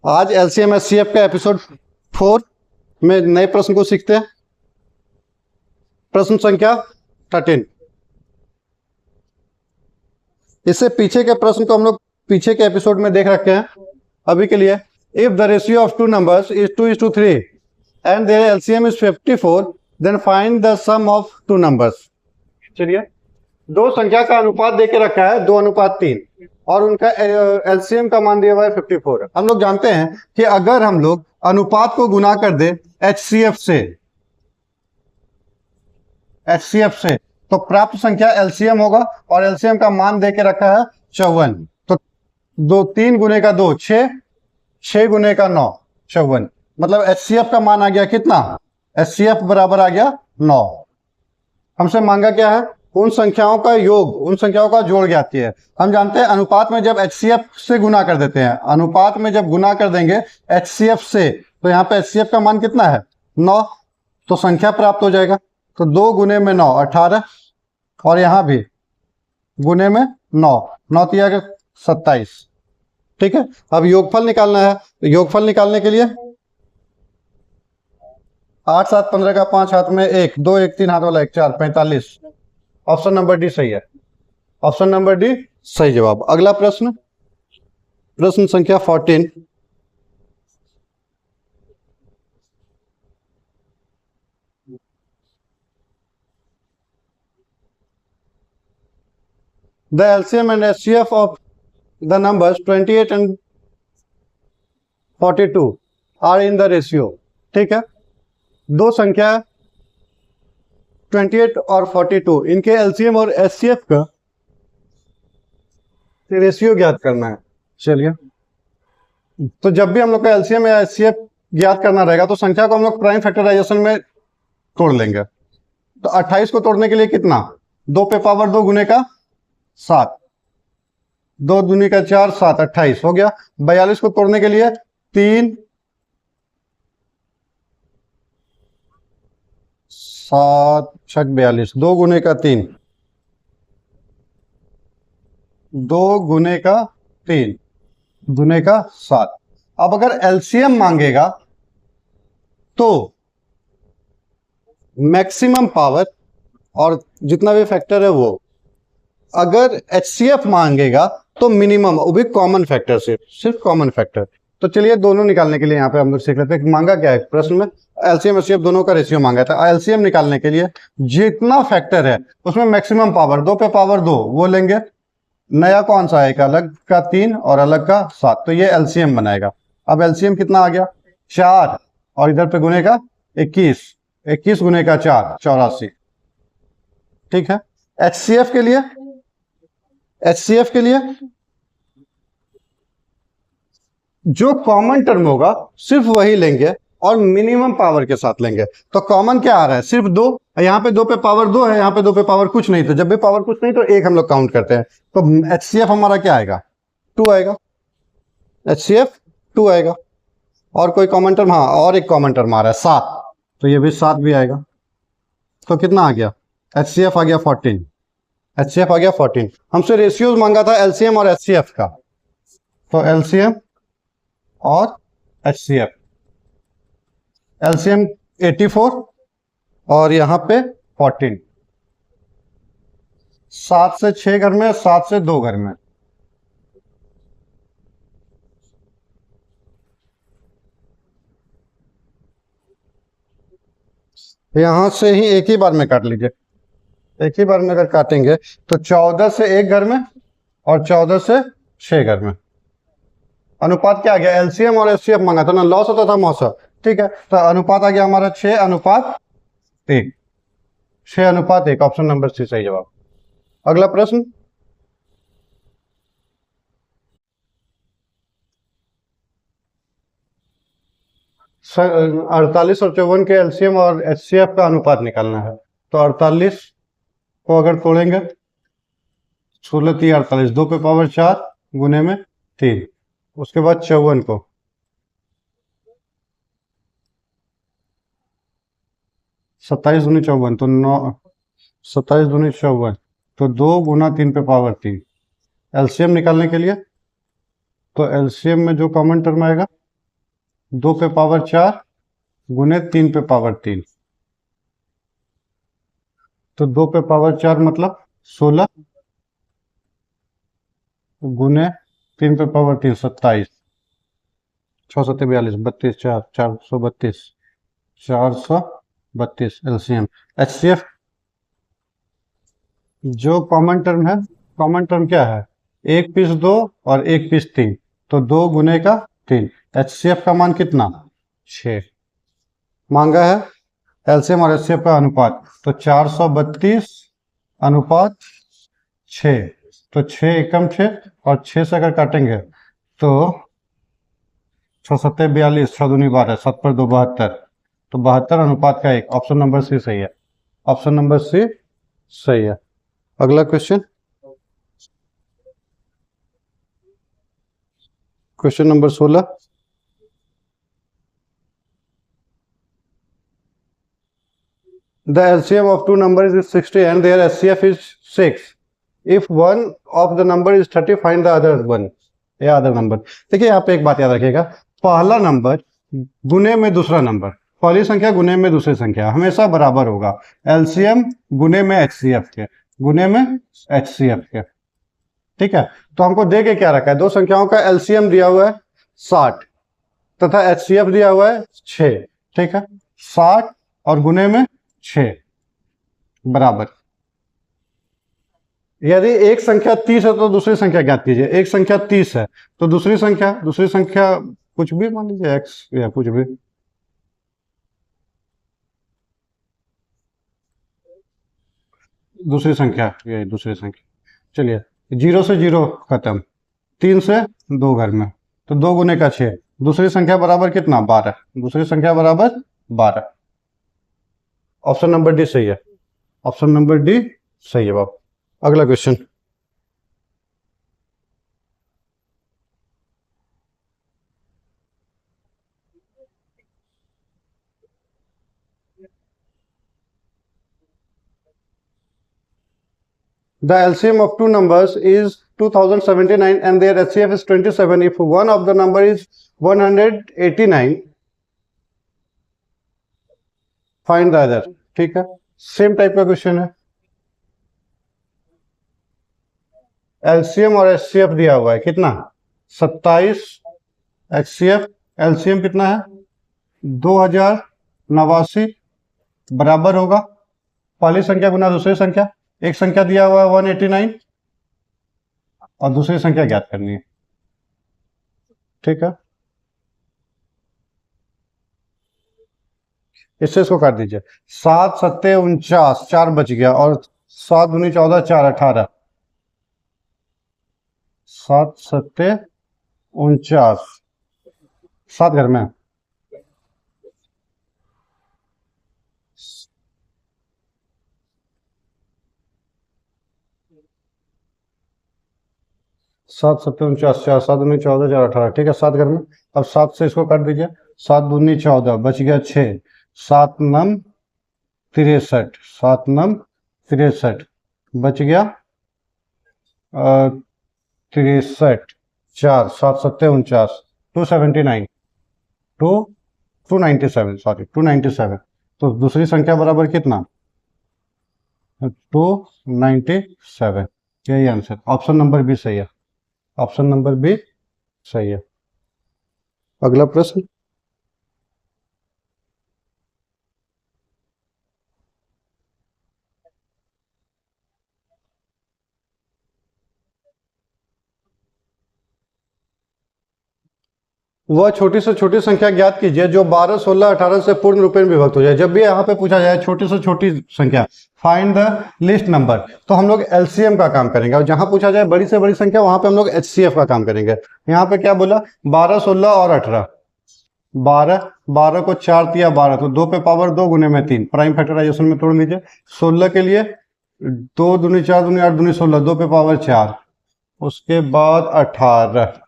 आज LCM HCF का episode 4 में नए प्रश्न को सीखते हैं। प्रश्न संख्या 13। इससे पीछे के प्रश्न को हम लोग पीछे के एपिसोड में देख रखे हैं। अभी के लिए, if the ratio of two numbers is 2:3 and their LCM is 54, then find the sum of two numbers. चलिए, दो संख्या का अनुपात देके रखा है 2:3 और उनका एलसीएम का मान दिया हुआ है 54। हम लोग जानते हैं कि अगर हम लोग अनुपात को गुना कर दे एचसीएफ से तो प्राप्त संख्या एलसीएम होगा और एलसीएम का मान देके रखा है 54। तो 3 गुने का 2 6, 6 गुने का 9 54। मतलब एचसीएफ का मान आ गया कितना? एचसीएफ बराबर आ गया 9। हमसे मांगा क्या है? उन संख्याओं का योग, उन संख्याओं का जोड़ ज्ञात है। हम जानते हैं अनुपात में जब एचसीएफ से गुना कर देते हैं, अनुपात में जब गुना कर देंगे एचसीएफ से, तो यहाँ पे एचसीएफ का मान कितना है? 9। तो संख्या प्राप्त हो जाएगा। तो 2 गुने में 9 18, और यहाँ भी गुने में 9 9 तिया के 27। ठीक है, अब योगफल निकालना है। तो योगफल निकालने के लिए 8 7 15 का 5 हाथ में 1 2 1 3 हाथ वाला 1 4 45। ऑप्शन नंबर डी सही है। ऑप्शन नंबर डी सही जवाब। अगला प्रश्न, प्रश्न संख्या 14। The LCM and HCF of the numbers 28 and 42 are in the ratio। ठीक है, दो संख्या 28 और 42, इनके एलसीएम और एचसीएफ का रेशियो ज्ञात करना है। चलिए, तो जब भी हम लोग का एलसीएम या एचसीएफ ज्ञात करना रहेगा तो संख्या को हम लोग प्राइम फैक्टराइजेशन में तोड़ लेंगे। तो 28 को तोड़ने के लिए कितना? 2 पे पावर 2 गुने का 7, 2 दूनी का 4 7 28 हो गया। 42 को तोड़ने के लिए 3 7 6 42, 2 गुने का 3, 2 गुने का 3 गुने का 7। अब अगर एलसीएम मांगेगा तो मैक्सिमम पावर और जितना भी फैक्टर है वो, अगर एचसीएफ मांगेगा तो मिनिमम, वो भी कॉमन फैक्टर से, सिर्फ कॉमन फैक्टर। तो चलिए दोनों निकालने के लिए यहाँ पे हम लोग सीख लेते हैं। मांगा क्या है प्रश्न में? एलसीएम एचसीएफ दोनों का रेशियो मांगा था। एलसीएम निकालने के लिए जितना फैक्टर है उसमें मैक्सिमम पावर 2 पे पावर 2 वो लेंगे। नया कौन सा है? एक अलग का 3 और अलग का 7, तो ये एलसीएम बनाएगा। अब एलसीएम कितना आ गया? 4, और इधर पे गुने का 21, 21 गुने का 4 84। ठीक है, एचसीएफ के लिए, एचसीएफ के लिए जो कॉमन टर्म होगा सिर्फ वही लेंगे और मिनिमम पावर के साथ लेंगे। तो कॉमन क्या आ रहा है? सिर्फ 2। यहाँ पे 2 पे पावर 2 है, यहाँ पे 2 पे पावर कुछ नहीं। तो जब भी पावर कुछ नहीं तो 1 हम लोग काउंट करते हैं। तो एचसीएफ हमारा क्या आएगा? 2 आएगा। एचसीएफ 2 आएगा। और कोई कॉमन टर्म? हाँ, और एक कॉमन टर्म आ रहा है 7, तो ये भी 7 भी आएगा। तो कितना आ गया? एचसीएफ आ गया 14। एचसीएफ आ गया 14। हमसे रेशियोज मांगा था एलसीएम और एचसीएफ का, तो एलसीएम और एचसीएफ। एलसीएम 84 और यहाँ पे 14। 7 से 6 घर में, 7 से 2 घर में। यहां से ही एक ही बार में काट लीजिए। एक ही बार में अगर काटेंगे तो 14 से 1 घर में और 14 से 6 घर में। अनुपात क्या आ गया? एलसीएम और एचसीएफ मांगा था ना, लॉस होता था मौसा। ठीक है, तो अनुपात आ गया हमारा 6:1। 6:1। ऑप्शन नंबर सी सही जवाब। अगला प्रश्न, सर 48 और 54 के एलसीएम और एचसीएफ का अनुपात निकालना है। तो 48 को अगर तोड़ेंगे, 16 3 48, 2 पे पावर 4 गुने में 3। उसके बाद 54 को 27 दूनी 54, तो 9 27 दूनी 54, तो 2 गुना 3 पे पावर 3। एलसीएम निकालने के लिए तो एलसीएम में जो कॉमन टर्म आएगा 2 पे पावर 4 गुने 3 पे पावर 3, तो 2 पे पावर 4 मतलब 16 गुने 3 पे पावर 3 27, 6 7 42 32 4 432, 432 एलसीएम। एचसीएफ जो कॉमन टर्म है, कॉमन टर्म क्या है, एक पीस 2 और एक पीस 3, तो 2 गुने का 3। एचसीएफ का मान कितना, 6 मांगा है। एलसीएम और एचसीएफ का अनुपात, तो 432 अनुपात 6, तो 6 एकम 6 और 6 से अगर काटेंगे तो 6 7 42, 6 दूनी 12, 7 पर 2 72, तो 72 अनुपात का 1। ऑप्शन नंबर सी सही है, ऑप्शन नंबर सी सही है। अगला question, question number 16। The LCM of two numbers is 60 and their HCF is 6. If one of the number is 30, find the other one या अदर नंबर। देखिए यहाँ पे एक बात याद रखिएगा, पहला नंबर गुने में दूसरा नंबर, पहली संख्या गुने में दूसरी संख्या हमेशा बराबर होगा। एलसीएम गुने में एचसीएफ के, गुने में एचसीएफ के, ठीक है। तो हमको दे के क्या रखा है, दो संख्याओं का एलसीएम दिया हुआ है 60 तथा एचसीएफ दिया हुआ है 6, ठीक है। 60 और गुने में 6 बराबर, यदि एक संख्या 30 है तो दूसरी संख्या ज्ञात कीजिए। एक संख्या 30 है तो दूसरी संख्या कुछ भी मान लीजिए x या कुछ भी, दूसरी संख्या ये दूसरी संख्या, चलिए 0 से 0 खत्म, 3 से 2 घर में, तो 2 गुने का 6, दूसरी संख्या बराबर कितना 12, दूसरी संख्या बराबर 12। ऑप्शन नंबर डी सही है, ऑप्शन नंबर डी सही है बाबू। अगला question, the LCM of two numbers is 2079 and their HCF is 27. If one of the number is 189, find the other। ठीक है, सेम टाइप का क्वेश्चन है। एलसीएम और एचसीएफ दिया हुआ है कितना 27, एचसीएफ एलसीएम कितना है 2089, बराबर होगा पहली संख्या गुना दूसरी संख्या। एक संख्या दिया हुआ है 189 और दूसरी संख्या ज्ञात करनी है, ठीक है। इससे इसको काट दीजिए, 7 7 49, 4 बच गया, और 7 दूनी 14, 4 18, 7 7 49, 7 घर में, 7 7 49, 4 7 दूनी 14, 4 18, ठीक है, 7 घर में। अब 7 से इसको काट दीजिए, 7 दूनी 14, बच गया 6, 7 9 63, 7 9 63, बच गया 63, 4 7 7 49, 279, 297, सॉरी 297, तो दूसरी संख्या बराबर कितना 297, यही आंसर, ऑप्शन नंबर बी सही है, ऑप्शन नंबर बी सही है। अगला प्रश्न, वह छोटी से छोटी संख्या ज्ञात कीजिए जो 12 16 18 से पूर्ण रूप में विभक्त हो जाए। जब भी यहाँ पे पूछा जाए छोटी से छोटी संख्या, फाइंड द लिस्ट नंबर, तो हम लोग एलसीएम का काम करेंगे, और जहां पूछा जाए बड़ी से बड़ी संख्या वहां पे हम लोग एचसीएफ का काम करेंगे। यहाँ पे क्या बोला 12 16 और 18, 12 को 4 दिया 12, तो 2 पे पावर 2 गुने में 3, प्राइम फैक्टराइजेशन में तोड़ लीजिए। 16 के लिए 2 दूनी 4 दूनी 8 दूनी 16, 2 पे पावर 4, उसके बाद 18,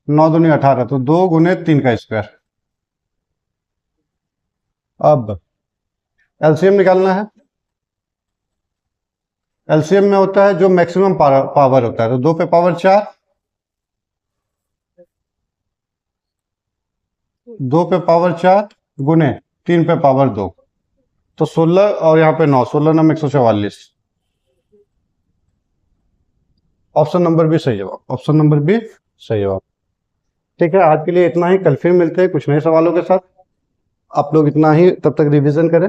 9 दूनी 18, तो 2 गुने 3 का स्क्वायर। अब एलसीएम निकालना है, एलसीएम में होता है जो मैक्सिमम पावर होता है, तो 2 पे पावर 4 2 पे पावर 4 गुने 3 पे पावर 2, तो 16 और यहाँ पे 9, 16 9 144। ऑप्शन नंबर बी सही जवाब, ऑप्शन नंबर बी सही जवाब। ठीक है, आज के लिए इतना ही, कल फिर मिलते हैं कुछ नए सवालों के साथ। आप लोग इतना ही तब तक रिवीजन करें।